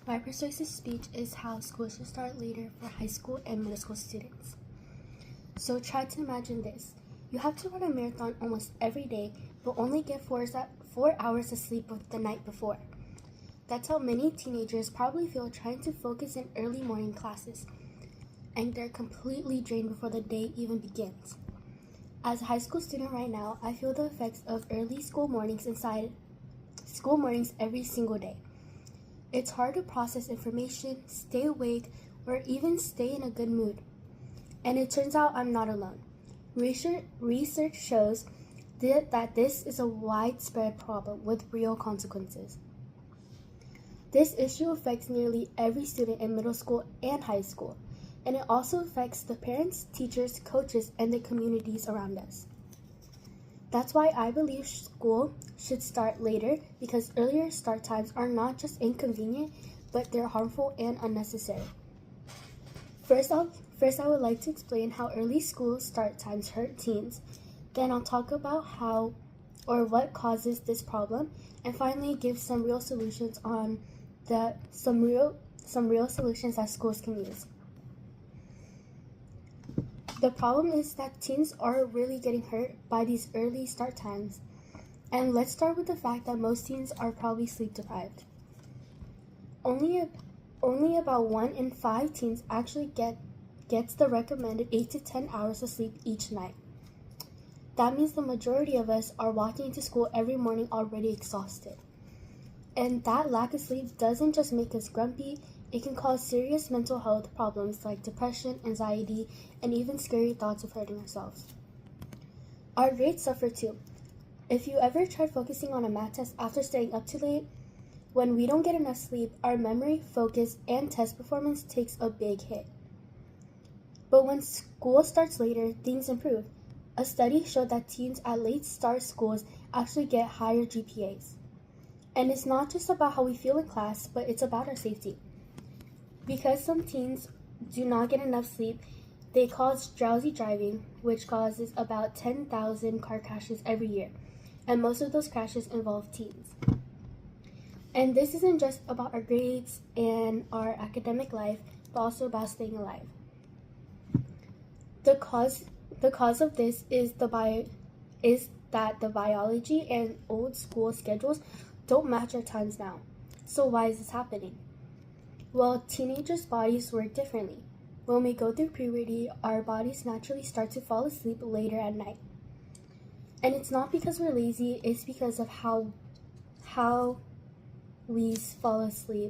My persuasive speech is how school should start later for high school and middle school students. So try to imagine this. You have to run a marathon almost every day, but only get 4 hours of sleep the night before. That's how many teenagers probably feel trying to focus in early morning classes, and they're completely drained before the day even begins. As a high school student right now, I feel the effects of early school mornings every single day. It's hard to process information, stay awake, or even stay in a good mood. And it turns out I'm not alone. Research shows that this is a widespread problem with real consequences. This issue affects nearly every student in middle school and high school, and it also affects the parents, teachers, coaches, and the communities around us. That's why I believe school should start later, because earlier start times are not just inconvenient, but they're harmful and unnecessary. First, I would like to explain how early school start times hurt teens. Then I'll talk about how or what causes this problem, and finally give some real solutions that schools can use. The problem is that teens are really getting hurt by these early start times. And let's start with the fact that most teens are probably sleep deprived. Only about 1 in 5 teens actually gets the recommended 8 to 10 hours of sleep each night. That means the majority of us are walking into school every morning already exhausted. And that lack of sleep doesn't just make us grumpy, it can cause serious mental health problems like depression, anxiety, and even scary thoughts of hurting ourselves. Our grades suffer too. If you ever tried focusing on a math test after staying up too late, when we don't get enough sleep, our memory, focus, and test performance takes a big hit. But when school starts later, things improve. A study showed that teens at late start schools actually get higher GPAs. And it's not just about how we feel in class, but it's about our safety. Because some teens do not get enough sleep, they cause drowsy driving, which causes about 10,000 car crashes every year. And most of those crashes involve teens. And this isn't just about our grades and our academic life, but also about staying alive. The cause of this is that the biology and old school schedules don't match our times now. So why is this happening? Well, teenagers' bodies work differently. When we go through puberty, our bodies naturally start to fall asleep later at night. And it's not because we're lazy, it's because of how we fall asleep.